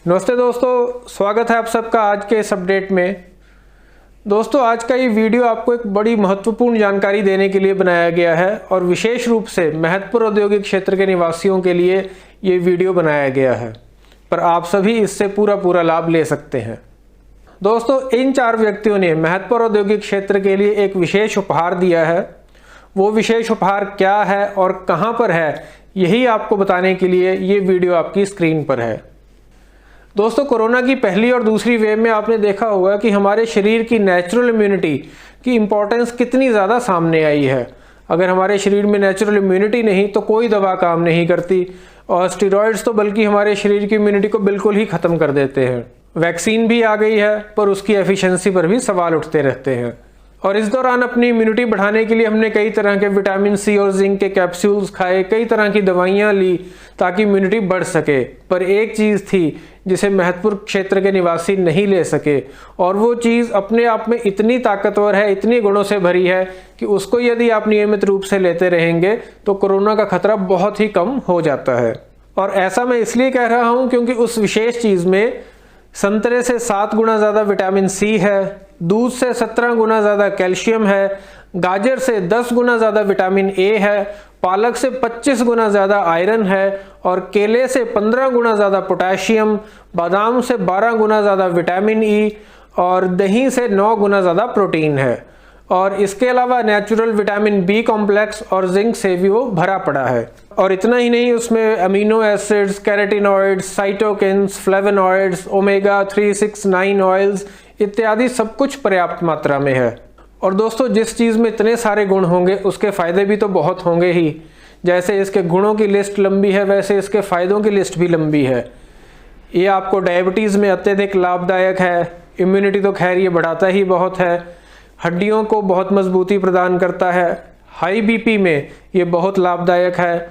नमस्ते दोस्तों, स्वागत है आप सबका आज के इस अपडेट में। दोस्तों, आज का ये वीडियो आपको एक बड़ी महत्वपूर्ण जानकारी देने के लिए बनाया गया है और विशेष रूप से महत्वपूर्ण औद्योगिक क्षेत्र के निवासियों के लिए ये वीडियो बनाया गया है, पर आप सभी इससे पूरा लाभ ले सकते हैं। दोस्तों, इन 4 व्यक्तियों ने महत्वपूर्ण औद्योगिक क्षेत्र के लिए एक विशेष उपहार दिया है। वो विशेष उपहार क्या है और कहाँ पर है, यही आपको बताने के लिए ये वीडियो आपकी स्क्रीन पर है। दोस्तों, कोरोना की पहली और दूसरी वेव में आपने देखा होगा कि हमारे शरीर की नेचुरल इम्यूनिटी की इम्पोर्टेंस कितनी ज़्यादा सामने आई है। अगर हमारे शरीर में नेचुरल इम्यूनिटी नहीं तो कोई दवा काम नहीं करती, और स्टेरॉइड्स तो बल्कि हमारे शरीर की इम्यूनिटी को बिल्कुल ही ख़त्म कर देते हैं। वैक्सीन भी आ गई है, पर उसकी एफिशिएंसी पर भी सवाल उठते रहते हैं। और इस दौरान अपनी इम्यूनिटी बढ़ाने के लिए हमने कई तरह के विटामिन सी और जिंक के कैप्सूल्स खाए, कई तरह की दवाइयाँ ली ताकि इम्यूनिटी बढ़ सके। पर एक चीज़ थी जिसे महत्वपूर्ण क्षेत्र के निवासी नहीं ले सके, और वो चीज़ अपने आप में इतनी ताकतवर है, इतनी गुणों से भरी है कि उसको यदि आप नियमित रूप से लेते रहेंगे तो कोरोना का खतरा बहुत ही कम हो जाता है। और ऐसा मैं इसलिए कह रहा हूँ क्योंकि उस विशेष चीज़ में संतरे से 7 गुना ज़्यादा विटामिन सी है, दूध से 17 गुना ज़्यादा कैल्शियम है, गाजर से 10 गुना ज़्यादा विटामिन ए है, पालक से 25 गुना ज़्यादा आयरन है, और केले से 15 गुना ज़्यादा पोटेशियम, बादाम से 12 गुना ज़्यादा विटामिन ई, और दही से 9 गुना ज़्यादा प्रोटीन है। और इसके अलावा नेचुरल विटामिन बी कॉम्प्लेक्स और जिंक से भी वो भरा पड़ा है। और इतना ही नहीं, उसमें amino acids, carotenoids, cytokines, flavonoids, omega 3, 6, 9 oils इत्यादि सब कुछ पर्याप्त मात्रा में है। और दोस्तों, जिस चीज़ में इतने सारे गुण होंगे उसके फ़ायदे भी तो बहुत होंगे ही। जैसे इसके गुणों की लिस्ट लंबी है, वैसे इसके फ़ायदों की लिस्ट भी लंबी है। ये आपको डायबिटीज़ में अत्यधिक लाभदायक है, इम्यूनिटी तो खैर ये बढ़ाता ही बहुत है, हड्डियों को बहुत मजबूती प्रदान करता है, हाई बीपी में ये बहुत लाभदायक है,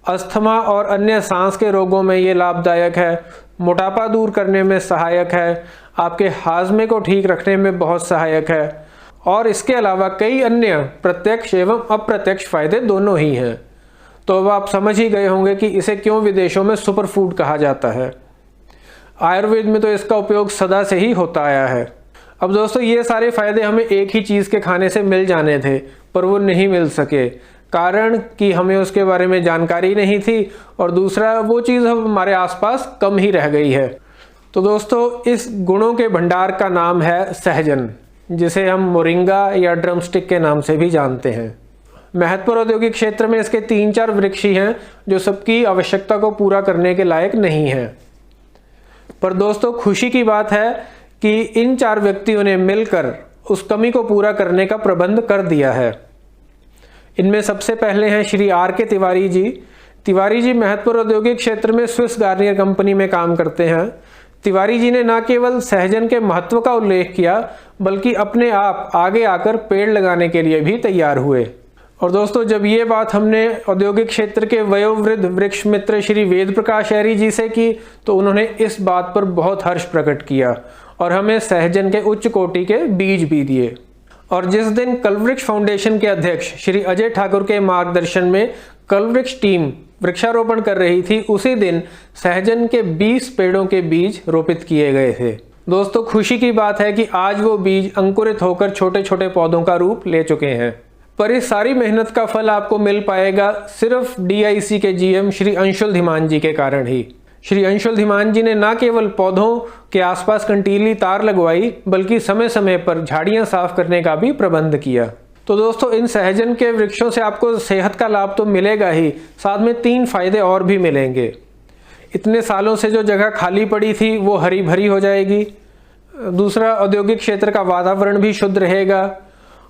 अस्थमा और अन्य सांस के रोगों में ये लाभदायक है, मोटापा दूर करने में सहायक है, आपके हाजमे को ठीक रखने में बहुत सहायक है, और इसके अलावा कई अन्य प्रत्यक्ष एवं अप्रत्यक्ष फायदे दोनों ही हैं। तो अब आप समझ ही गए होंगे कि इसे क्यों विदेशों में सुपर फूड कहा जाता है। आयुर्वेद में तो इसका उपयोग सदा से ही होता आया है। अब दोस्तों, ये सारे फायदे हमें एक ही चीज़ के खाने से मिल जाने थे, पर वो नहीं मिल सके, कारण कि हमें उसके बारे में जानकारी नहीं थी, और दूसरा वो चीज़ अब हमारे आसपास कम ही रह गई है। तो दोस्तों, इस गुणों के भंडार का नाम है सहजन, जिसे हम मोरिंगा या ड्रमस्टिक के नाम से भी जानते हैं। महत्वपूर्ण औद्योगिक क्षेत्र में इसके 3-4 वृक्ष ही हैं जो सबकी आवश्यकता को पूरा करने के लायक नहीं हैं। पर दोस्तों, खुशी की बात है कि इन 4 व्यक्तियों ने मिलकर उस कमी को पूरा करने का प्रबंध कर दिया है। इनमें सबसे पहले हैं श्री R.K. तिवारी जी। तिवारी जी महत्वपूर्ण औद्योगिक क्षेत्र में स्विस गार्नियर कंपनी में काम करते हैं। तिवारी जी ने न केवल सहजन के महत्व का उल्लेख किया, बल्कि अपने आप आगे आकर पेड़ लगाने के लिए भी तैयार हुए। और दोस्तों, जब ये बात हमने औद्योगिक क्षेत्र के वयोवृद्ध वृक्ष मित्र श्री वेद प्रकाश ऐरी जी से की, तो उन्होंने इस बात पर बहुत हर्ष प्रकट किया और हमें सहजन के उच्च कोटि के बीज भी दिए। और जिस दिन कलवृक्ष फाउंडेशन के अध्यक्ष श्री अजय ठाकुर के मार्गदर्शन में कलवृक्ष टीम वृक्षारोपण कर रही थी, उसी दिन सहजन के 20 पेड़ों के बीज रोपित किए गए थे। दोस्तों, खुशी की बात है कि आज वो बीज अंकुरित होकर छोटे छोटे पौधों का रूप ले चुके हैं। पर इस सारी मेहनत का फल आपको मिल पाएगा सिर्फ DIC के GM श्री अंशुल धीमान जी के कारण ही। श्री अंशुल धीमान जी ने न केवल पौधों के आसपास कंटीली तार लगवाई, बल्कि समय समय पर झाड़ियां साफ करने का भी प्रबंध किया। तो दोस्तों, इन सहजन के वृक्षों से आपको सेहत का लाभ तो मिलेगा ही, साथ में 3 फायदे और भी मिलेंगे। इतने सालों से जो जगह खाली पड़ी थी वो हरी भरी हो जाएगी। दूसरा, औद्योगिक क्षेत्र का वातावरण भी शुद्ध रहेगा,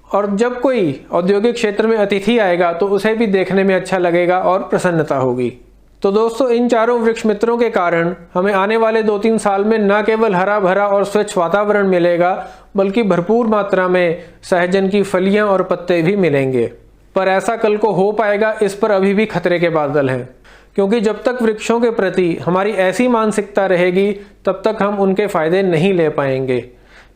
और जब कोई औद्योगिक क्षेत्र में अतिथि आएगा तो उसे भी देखने में अच्छा लगेगा और प्रसन्नता होगी। तो दोस्तों, इन 4 वृक्ष मित्रों के कारण हमें आने वाले 2-3 साल में न केवल हरा भरा और स्वच्छ वातावरण मिलेगा, बल्कि भरपूर मात्रा में सहजन की फलियां और पत्ते भी मिलेंगे। पर ऐसा कल को हो पाएगा, इस पर अभी भी खतरे के बादल हैं, क्योंकि जब तक वृक्षों के प्रति हमारी ऐसी मानसिकता रहेगी तब तक हम उनके फायदे नहीं ले पाएंगे।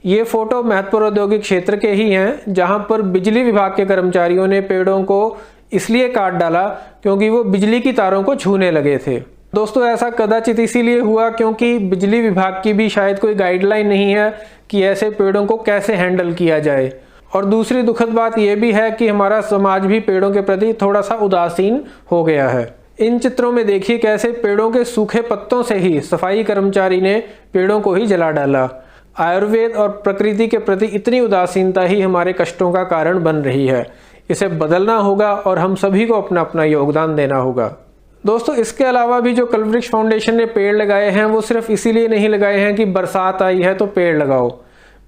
ये फोटो महत्वपूर्ण औद्योगिक क्षेत्र के ही हैं, जहां पर बिजली विभाग के कर्मचारियों ने पेड़ों को इसलिए काट डाला क्योंकि वो बिजली की तारों को छूने लगे थे। दोस्तों ऐसा कदाचित इसीलिए हुआ क्योंकि बिजली विभाग की भी शायद कोई गाइडलाइन नहीं है कि ऐसे पेड़ों को कैसे हैंडल किया जाए। और दूसरी दुखद बात यह भी है कि हमारा समाज भी पेड़ों के प्रति थोड़ा सा उदासीन हो गया है। इन चित्रों में देखिए कैसे पेड़ों के सूखे पत्तों से ही सफाई कर्मचारी ने पेड़ों को ही जला डाला। आयुर्वेद और प्रकृति के प्रति इतनी उदासीनता ही हमारे कष्टों का कारण बन रही है। इसे बदलना होगा और हम सभी को अपना अपना योगदान देना होगा। दोस्तों इसके अलावा भी जो कल्पवृक्ष फाउंडेशन ने पेड़ लगाए हैं वो सिर्फ इसीलिए नहीं लगाए हैं कि बरसात आई है तो पेड़ लगाओ।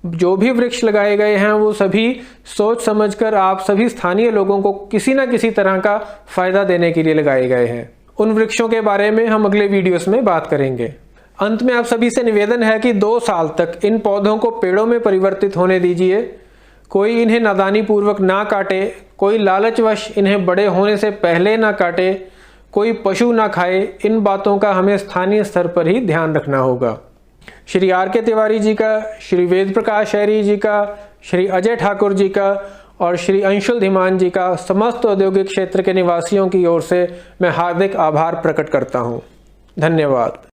जो भी वृक्ष लगाए गए हैं वो सभी सोच समझकर आप सभी स्थानीय लोगों को किसी न किसी तरह का फायदा देने के लिए लगाए गए हैं। उन वृक्षों के बारे में हम अगले वीडियोस में बात करेंगे। अंत में आप सभी से निवेदन है कि 2 साल तक इन पौधों को पेड़ों में परिवर्तित होने दीजिए। कोई इन्हें नादानी पूर्वक ना काटे, कोई लालचवश इन्हें बड़े होने से पहले ना काटे, कोई पशु ना खाए। इन बातों का हमें स्थानीय स्तर पर ही ध्यान रखना होगा। श्री R.K. तिवारी जी का, श्री वेद प्रकाश शहरी जी का, श्री अजय ठाकुर जी का और श्री अंशुल धीमान जी का समस्त औद्योगिक क्षेत्र के निवासियों की ओर से मैं हार्दिक आभार प्रकट करता हूँ। धन्यवाद।